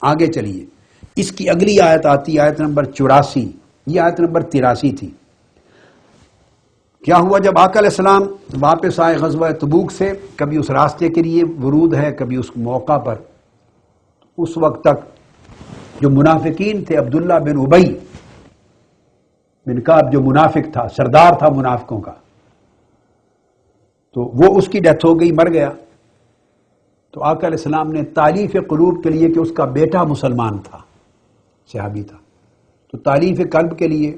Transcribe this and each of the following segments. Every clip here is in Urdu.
آگے چلیے، اس کی اگلی آیت آتی ہے آیت نمبر 84، یہ آیت نمبر 83 تھی۔ کیا ہوا جب آقا علیہ السلام واپس آئے غزوہ تبوک سے، کبھی اس راستے کے لیے ورود ہے کبھی اس موقع پر، اس وقت تک جو منافقین تھے، عبداللہ بن ابی بن کعب جو منافق تھا، سردار تھا منافقوں کا، تو وہ اس کی ڈیتھ ہو گئی، مر گیا۔ تو آقا علیہ السلام نے تالیف قلوب کے لیے، کہ اس کا بیٹا مسلمان تھا، صحابی تھا، تو تالیف قلب کے لیے،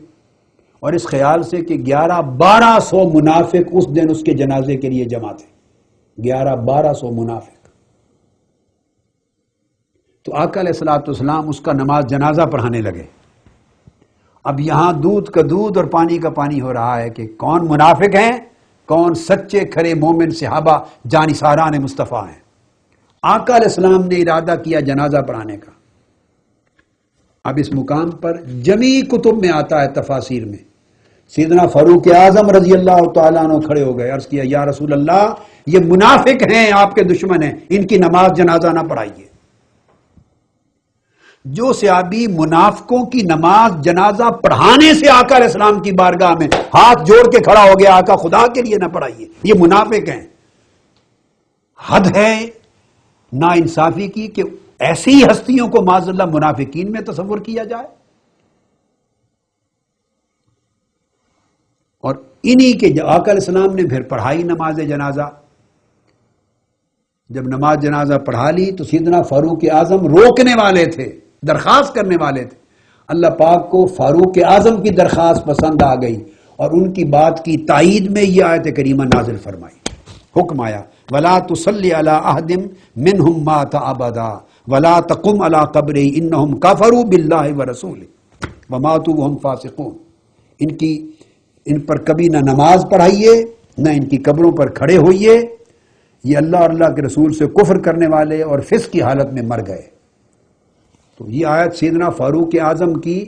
اور اس خیال سے کہ 1100-1200 منافق اس دن اس کے جنازے کے لیے جمع تھے، 1100-1200 منافق۔ تو آقا علیہ السلام اس کا نماز جنازہ پڑھانے لگے۔ اب یہاں دودھ کا دودھ اور پانی کا پانی ہو رہا ہے کہ کون منافق ہیں، کون سچے کھرے مومن صحابہ جانثاران مصطفیٰ ہیں۔ آقا علیہ السلام نے ارادہ کیا جنازہ پڑھانے کا۔ اب اس مقام پر جمی کتب میں آتا ہے، تفاسیر میں، سیدنا فاروق اعظم رضی اللہ تعالیٰ عنہ کھڑے ہو گئے، عرض کیا یا رسول اللہ، یہ منافق ہیں، آپ کے دشمن ہیں، ان کی نماز جنازہ نہ پڑھائیے۔ جو صحابی منافقوں کی نماز جنازہ پڑھانے سے آقا علیہ السلام کی بارگاہ میں ہاتھ جوڑ کے کھڑا ہو گیا، آقا خدا کے لیے نہ پڑھائیے، یہ منافق ہیں۔ حد ہے نا انصافی کی کہ ایسی ہستیوں کو معاذ اللہ منافقین میں تصور کیا جائے۔ اور انہی کے آقا علیہ السلام نے پھر پڑھائی نماز جنازہ۔ جب نماز جنازہ پڑھا لی تو سیدنا فاروق اعظم روکنے والے تھے، درخواست کرنے والے تھے۔ اللہ پاک کو فاروق اعظم کی درخواست پسند آ گئی، اور ان کی بات کی تائید میں یہ آیت کریمہ نازل فرمائی۔ حکم آیا وَلَا تُصَلِّ عَلَىٰ أَحَدٍ مِّنْهُمْ مَاتَ أَبَدًا وَلَا تَقُمْ عَلَىٰ قَبْرِهِ إِنَّهُمْ كَفَرُوا بِاللَّهِ وَرَسُولِهِ وَمَاتُوا وَهُمْ فَاسِقُونَ۔ ان پر کبھی نہ نماز پڑھائیے، نہ ان کی قبروں پر کھڑے ہوئیے، یہ اللہ اور اللہ کے رسول سے کفر کرنے والے اور فسق کی حالت میں مر گئے۔ تو یہ آیت سیدنا فاروق اعظم کی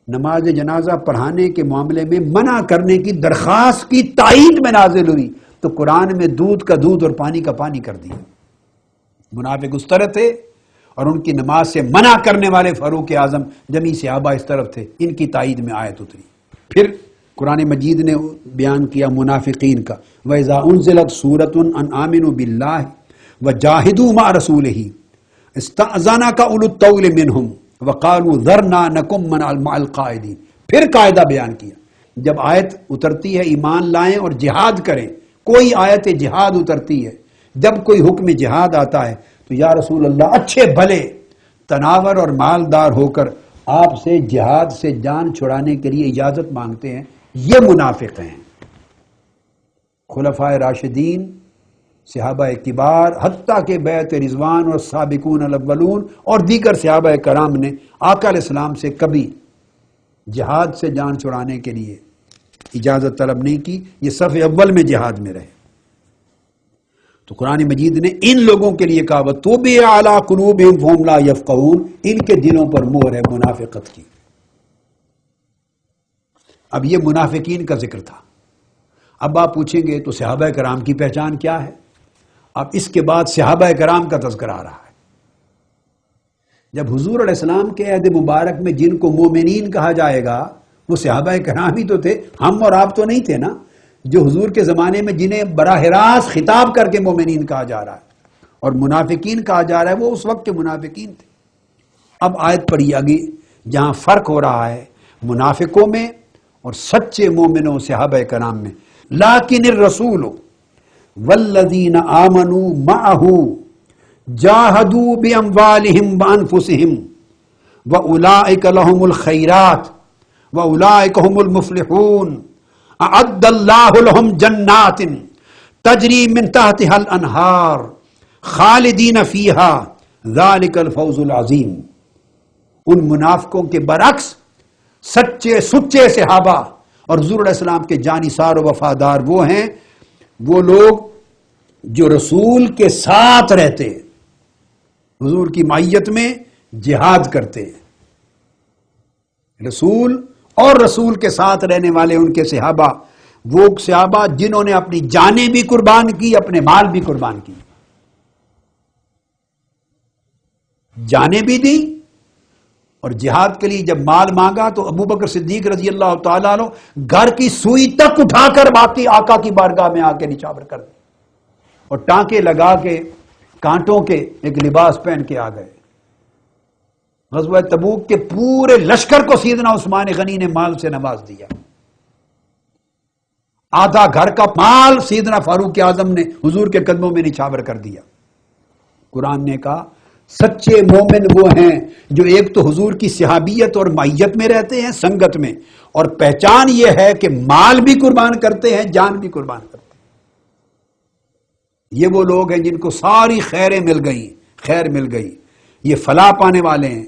نماز جنازہ پڑھانے کے معاملے میں منع کرنے کی درخواست کی تائید میں نازل ہوئی، تو قرآن میں دودھ کا دودھ اور پانی کا پانی کر دیا۔ منافق اس طرف تھے اور ان کی نماز سے منع کرنے والے فاروق اعظم جمی صحابہ اس طرف تھے، ان کی تائید میں آیت اتری۔ پھر قرآن مجید نے بیان کیا منافقین کا، وَإِذَا أُنزِلَتْ سُورَةٌ أَنْ آمِنُوا بِاللَّهِ وَجَاهِدُوا مَعَ رَسُولِهِ اسْتَأْذَنَكَ أُولُو الطَّوْلِ مِنْهُمْ وَقَالُوا ذَرْنَا نَكُن مَعَ الْقَاعِدِينَ۔ پھر قاعدہ بیان کیا، جب آیت اترتی ہے ایمان لائیں اور جہاد کریں، کوئی آیت جہاد اترتی ہے، جب کوئی حکم جہاد آتا ہے تو یا رسول اللہ اچھے بھلے تناور اور مالدار ہو کر آپ سے جہاد سے جان چھڑانے کے لیے اجازت مانگتے ہیں، یہ منافق ہیں۔ خلفائے راشدین، صحابہ کبار، حتیٰ کہ بیعت رضوان اور سابقون الاولون اور دیگر صحابہ کرام نے آقا علیہ السلام سے کبھی جہاد سے جان چھڑانے کے لیے اجازت طلب نہیں کی، یہ صف اول میں جہاد میں رہے۔ تو قرآن مجید نے ان لوگوں کے لیے کہا وَطُبِعَ عَلَىٰ قُلُوبِهِمْ فَهُمْ لَا يَفْقَهُونَ، ان کے دلوں پر مہر ہے منافقت کی۔ اب یہ منافقین کا ذکر تھا۔ اب آپ پوچھیں گے تو صحابہ کرام کی پہچان کیا ہے؟ اب اس کے بعد صحابہ کرام کا تذکرہ آ رہا ہے۔ جب حضور علیہ السلام کے عہد مبارک میں جن کو مومنین کہا جائے گا وہ صحابہ کرام ہی تو تھے، ہم اور آپ تو نہیں تھے نا۔ جو حضور کے زمانے میں جنہیں براہ راست خطاب کر کے مومنین کہا جا رہا ہے اور منافقین کہا جا رہا ہے، وہ اس وقت کے منافقین تھے۔ اب آیت پڑھی آگے جہاں فرق ہو رہا ہے منافقوں میں اور سچے مومنوں صحابہ کرام میں۔ لیکن الرسول والذین آمنوا معہ جاہدوا باموالہم وانفسہم واولئک لہم الخیرات واولئک هم المفلحون اعد اللہ لہم جنات تجری من تحتها الانہار خالدین فیہا ذالک الفوز العظیم۔ ان منافقوں کے برعکس سچے سچے صحابہ اور حضور علیہ السلام کے جانثار و وفادار وہ ہیں، وہ لوگ جو رسول کے ساتھ رہتے، حضور کی معیت میں جہاد کرتے، رسول اور رسول کے ساتھ رہنے والے ان کے صحابہ، وہ صحابہ جنہوں نے اپنی جانیں بھی قربان کی، اپنے مال بھی قربان کی۔ جانیں بھی دی، اور جہاد کے لیے جب مال مانگا تو ابو بکر صدیق رضی اللہ تعالیٰ عنہ گھر کی سوئی تک اٹھا کر باقی آقا کی بارگاہ میں آ کے نچھاور کر دی، اور ٹانکے لگا کے کانٹوں کے ایک لباس پہن کے آ گئے۔ غزوہ تبوک کے پورے لشکر کو سیدنا عثمان غنی نے مال سے نواز دیا، آدھا گھر کا مال سیدنا فاروق اعظم نے حضور کے قدموں میں نچھاور کر دیا۔ قرآن نے کہا سچے مومن وہ ہیں جو ایک تو حضور کی صحابیت اور معیت میں رہتے ہیں، سنگت میں، اور پہچان یہ ہے کہ مال بھی قربان کرتے ہیں، جان بھی قربان کرتے ہیں۔ یہ وہ لوگ ہیں جن کو ساری خیریں مل گئی، خیر مل گئی، یہ فلاح پانے والے ہیں۔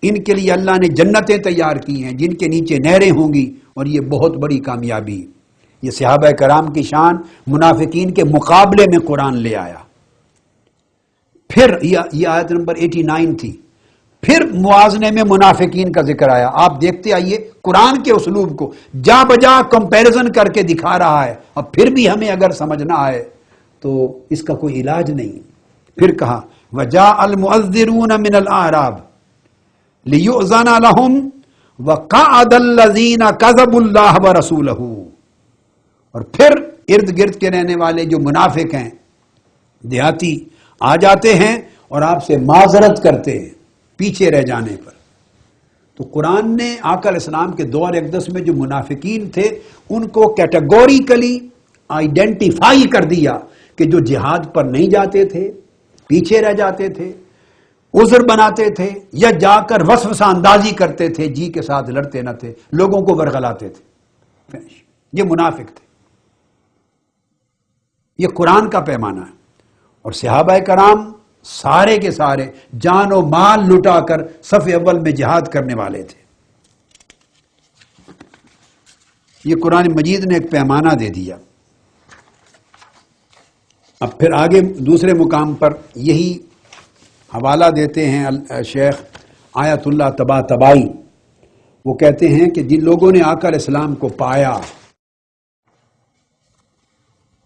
ان کے لیے اللہ نے جنتیں تیار کی ہیں جن کے نیچے نہریں ہوں گی، اور یہ بہت بڑی کامیابی۔ یہ صحابہ کرام کی شان منافقین کے مقابلے میں قرآن لے آیا۔ پھر یہ آیت نمبر 89 تھی، پھر موازنے میں منافقین کا ذکر آیا۔ آپ دیکھتے آئیے قرآن کے اسلوب کو جا بجا کمپیریزن کر کے دکھا رہا ہے، اور پھر بھی ہمیں اگر سمجھنا آئے تو اس کا کوئی علاج نہیں۔ پھر کہا وَجَاءَ الْمُعَذِّرُونَ مِنَ الْأَعْرَابِ لِيُؤْذَنَ لَهُمْ وَقَعَدَ الَّذِينَ كَذَبُوا اللَّهَ وَرَسُولَهُ۔ اور پھر ارد گرد کے رہنے والے جو منافق ہیں، دیہاتی، آ جاتے ہیں اور آپ سے معذرت کرتے ہیں پیچھے رہ جانے پر۔ تو قرآن نے آقا علیہ السلام کے دور اقدس میں جو منافقین تھے ان کو کیٹیگوریکلی آئیڈینٹیفائی کر دیا کہ جو جہاد پر نہیں جاتے تھے، پیچھے رہ جاتے تھے، عذر بناتے تھے، یا جا کر وسوسہ اندازی کرتے تھے، جی کے ساتھ لڑتے نہ تھے، لوگوں کو ورغلاتے تھے، یہ منافق تھے۔ یہ قرآن کا پیمانہ ہے۔ اور صحابہ کرام سارے کے سارے جان و مال لٹا کر صف اول میں جہاد کرنے والے تھے۔ یہ قرآن مجید نے ایک پیمانہ دے دیا۔ اب پھر آگے دوسرے مقام پر یہی حوالہ دیتے ہیں شیخ آیت اللہ طباطبائی۔ وہ کہتے ہیں کہ جن لوگوں نے آقا علیہ السلام کو پایا،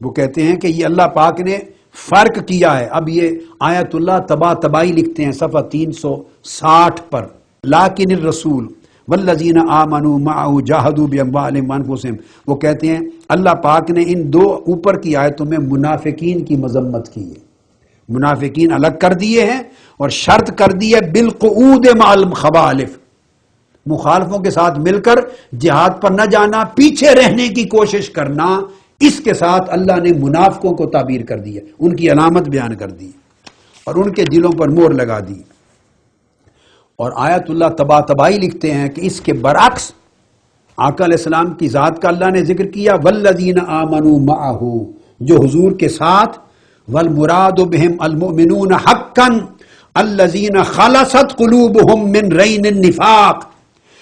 وہ کہتے ہیں کہ یہ اللہ پاک نے فرق کیا ہے۔ اب یہ آیت اللہ طباطبائی لکھتے ہیں صفحہ 360 پر، لیکن الرسول والذین آمنوا معه جاہدوا باموالہم وانفسہم، وہ کہتے ہیں اللہ پاک نے ان دو اوپر کی آیتوں میں منافقین کی مذمت کی ہے، منافقین الگ کر دیے ہیں، اور شرط کر دی ہے بالقعود مع الخوالف، مخالفوں کے ساتھ مل کر جہاد پر نہ جانا، پیچھے رہنے کی کوشش کرنا۔ اس کے ساتھ اللہ نے منافقوں کو تعبیر کر دیا، ان کی علامت بیان کر دی اور ان کے دلوں پر مہر لگا دی۔ اور آیت اللہ طباطبائی لکھتے ہیں کہ اس کے برعکس آقا علیہ السلام کی ذات کا اللہ نے ذکر کیا، والذین آمنوا معہ، جو حضور کے ساتھ، والمراد بہم المؤمنون حقا الذین خلصت قلوبہم من رین النفاق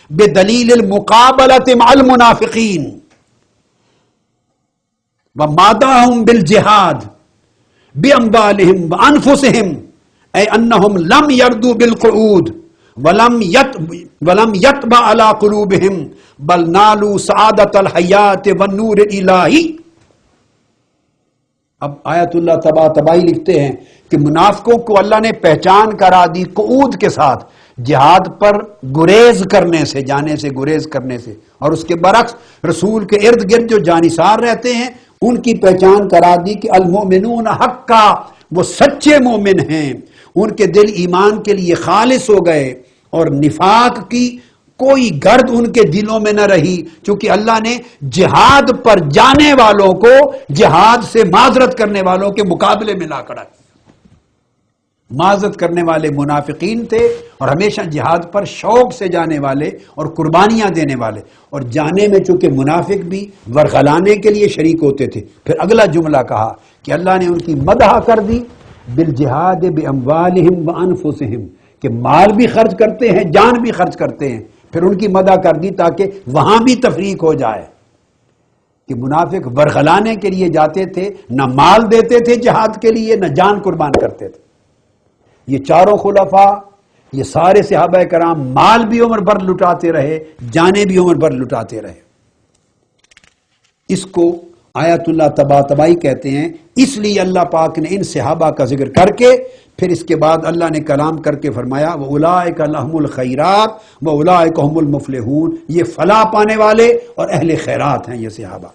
بدلیل المقابلۃ مع المنافقین وماداہم بالجہاد باموالہم وانفسہم، اے انہم لم یردوا بالقعود ولم یطبع علی قلوبہم بل نالوا سعادت الحیات والنور الالہی۔ اب آیت اللہ طباطبائی لکھتے ہیں کہ منافقوں کو اللہ نے پہچان کرا دی قعود کے ساتھ، جہاد پر گریز کرنے سے، جانے سے گریز کرنے سے، اور اس کے برعکس رسول کے ارد گرد جو جانثار رہتے ہیں ان کی پہچان کرا دی کہ المؤمنون حقا، وہ سچے مومن ہیں، ان کے دل ایمان کے لیے خالص ہو گئے، اور نفاق کی کوئی گرد ان کے دلوں میں نہ رہی، چونکہ اللہ نے جہاد پر جانے والوں کو جہاد سے معذرت کرنے والوں کے مقابلے میں لا کھڑا کیا۔ معذرت کرنے والے منافقین تھے، اور ہمیشہ جہاد پر شوق سے جانے والے اور قربانیاں دینے والے، اور جانے میں چونکہ منافق بھی ورغلانے کے لیے شریک ہوتے تھے۔ پھر اگلا جملہ کہا کہ اللہ نے ان کی مدح کر دی بالجہاد باموالہم وانفسہم، کہ مال بھی خرچ کرتے ہیں، جان بھی خرچ کرتے ہیں۔ پھر ان کی مدح کر دی تاکہ وہاں بھی تفریق ہو جائے کہ منافق ورغلانے کے لیے جاتے تھے، نہ مال دیتے تھے جہاد کے لیے، نہ جان قربان کرتے تھے۔ یہ چاروں خلفاء، یہ سارے صحابہ کرام مال بھی عمر بھر لٹاتے رہے، جانیں بھی عمر بھر لٹاتے رہے۔ اس کو آیت اللہ طباطبائی کہتے ہیں۔ اس لیے اللہ پاک نے ان صحابہ کا ذکر کر کے پھر اس کے بعد اللہ نے کلام کر کے فرمایا وَأُولَٰئِكَ لَهُمُ الْخَيْرَاتُ وَأُولَٰئِكَ هُمُ الْمُفْلِحُونَ، یہ فلاح پانے والے اور اہل خیرات ہیں یہ صحابہ۔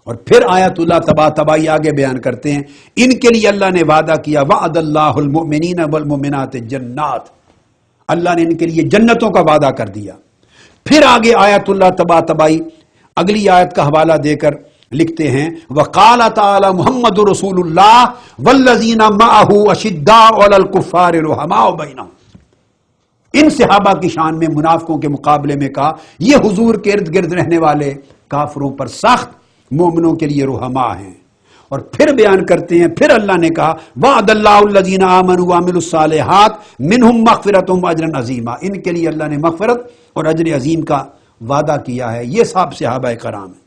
اور پھر آیت اللہ تبائی آگے بیان کرتے ہیں، ان کے لیے اللہ نے وعدہ کیا وعد اللہ المؤمنین والمؤمنات جنات، اللہ نے ان کے لیے جنتوں کا وعدہ کر دیا۔ پھر آگے آیت اللہ تبائی اگلی آیت کا حوالہ دے کر لکھتے ہیں وقال تعالی محمد رسول اللہ والذین معہ اشداء علی الکفار رحماء بینہم، ان صحابہ کی شان میں منافقوں کے مقابلے میں کہا یہ حضور کے ارد گرد رہنے والے کافروں پر سخت، مومنوں کے لیے رحماء ہیں۔ اور پھر بیان کرتے ہیں، پھر اللہ نے کہا وعد اللہ الذین آمنوا وعملوا الصالحات منہم مغفرۃ واجر عظیما، ان کے لیے اللہ نے مغفرت اور اجر عظیم کا وعدہ کیا ہے۔ یہ سب صحابہ کرام ہیں،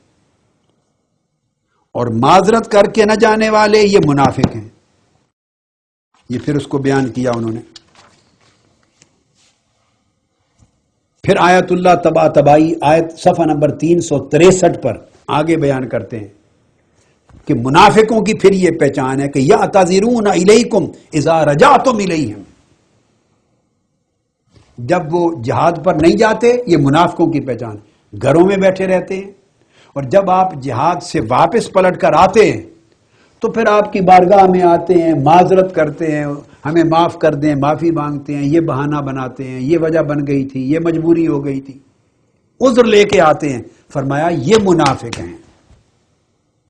اور معذرت کر کے نہ جانے والے یہ منافق ہیں۔ یہ پھر اس کو بیان کیا انہوں نے۔ پھر آیت اللہ تبائی آیت صفحہ نمبر 363 پر آگے بیان کرتے ہیں کہ منافقوں کی پھر یہ پہچان ہے کہ یعتذرون الیکم اذا رجعتم الیہم، جب وہ جہاد پر نہیں جاتے، یہ منافقوں کی پہچان، گھروں میں بیٹھے رہتے ہیں، اور جب آپ جہاد سے واپس پلٹ کر آتے ہیں تو پھر آپ کی بارگاہ میں آتے ہیں، معذرت کرتے ہیں، ہمیں معاف کر دیں، معافی مانگتے ہیں، یہ بہانہ بناتے ہیں، یہ وجہ بن گئی تھی، یہ مجبوری ہو گئی تھی، عذر لے کے آتے ہیں۔ فرمایا یہ منافق ہیں۔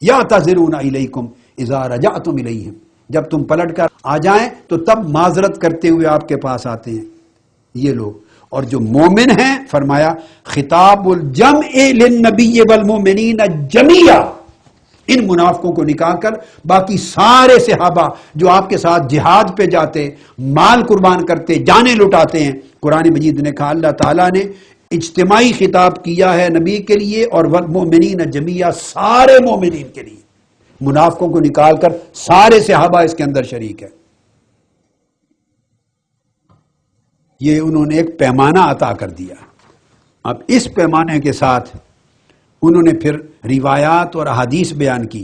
یعتذرون الیکم اذا رجعتم الیہم، جب تم پلٹ کر آ جائیں تو تب معذرت کرتے ہوئے آپ کے پاس آتے ہیں یہ لوگ۔ اور جو مومن ہیں فرمایا خطاب الجمع للنبی والمؤمنین جمیعا، ان منافقوں کو نکال کر باقی سارے صحابہ جو آپ کے ساتھ جہاد پہ جاتے، مال قربان کرتے، جانیں لٹاتے ہیں، قرآن مجید نے کہا اللہ تعالیٰ نے اجتماعی خطاب کیا ہے نبی کے لیے اور والمؤمنین جمیعا، سارے مومنین کے لیے، منافقوں کو نکال کر سارے صحابہ اس کے اندر شریک ہے۔ یہ انہوں نے ایک پیمانہ عطا کر دیا۔ اب اس پیمانے کے ساتھ انہوں نے پھر روایات اور احادیث بیان کی،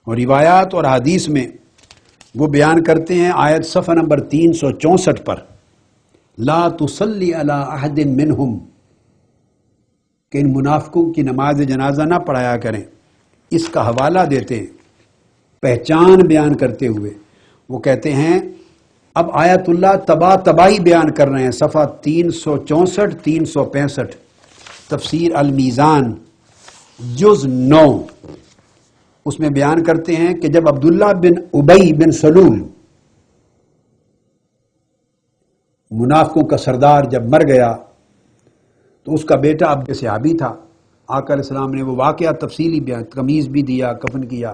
اور روایات اور احادیث میں وہ بیان کرتے ہیں آیت صفحہ نمبر 364 پر لا تصلی علی احد منہم، کہ ان منافقوں کی نماز جنازہ نہ پڑھایا کریں۔ اس کا حوالہ دیتے ہیں، پہچان بیان کرتے ہوئے وہ کہتے ہیں، اب آیت اللہ تبائی بیان کر رہے ہیں، صفحہ 364 365 تفسیر المیزان جز 9، اس میں بیان کرتے ہیں کہ جب عبداللہ بن ابی بن سلول منافقوں کا سردار جب مر گیا تو اس کا بیٹا عبد صحابی تھا، آقا علیہ السلام نے وہ واقعہ تفصیلی بیان، قمیض بھی دیا، کفن کیا،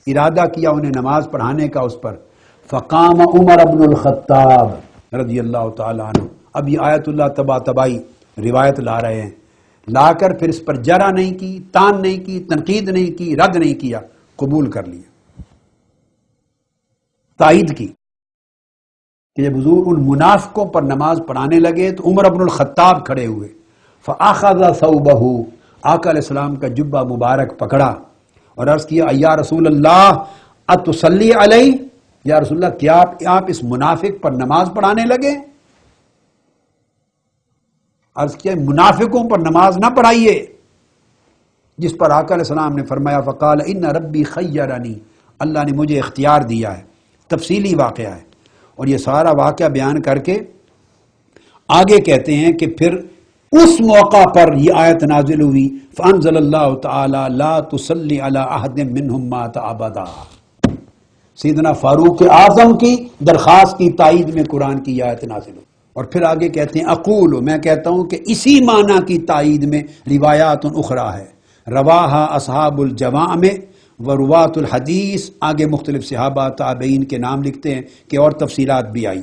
ارادہ کیا انہیں نماز پڑھانے کا اس پر، فقام عمر بن الخطاب رضی اللہ تعالیٰ عنہ۔ اب یہ آیت اللہ تبائی روایت لا رہے ہیں، لا کر پھر اس پر جرح نہیں کی، تان نہیں کی، تنقید نہیں کی، رد نہیں کیا، قبول کر لیا، تائید کی کہ جب حضور ان منافقوں پر نماز پڑھانے لگے تو عمر بن الخطاب کھڑے ہوئے، فَأَخَذَ ثَوْبَهُ، آقا علیہ السلام کا جبہ مبارک پکڑا اور عرض کیا یا رسول اللہ اتصلی علیہ، یا رسول اللہ کیا آپ اس منافق پر نماز پڑھانے لگے؟ عرض کیا منافقوں پر نماز نہ پڑھائیے، جس پر آقا علیہ السلام نے فرمایا فقال ان ربی خیرنی، اللہ نے مجھے اختیار دیا ہے۔ تفصیلی واقعہ ہے، اور یہ سارا واقعہ بیان کر کے آگے کہتے ہیں کہ پھر اس موقع پر یہ آیت نازل ہوئی فانزل اللہ تعالی لا تصلی علی احد منہم مات ابدا، سیدنا فاروق اعظم کی درخواست کی تائید میں قرآن کی یہ آیت نازل ہوئی۔ اور پھر آگے کہتے ہیں اقول، میں کہتا ہوں کہ اسی معنی کی تائید میں روایات اخرى ہے، رواہا اصحاب الجوامع و روات الحدیث، آگے مختلف صحابہ تابعین کے نام لکھتے ہیں کہ اور تفصیلات بھی آئی۔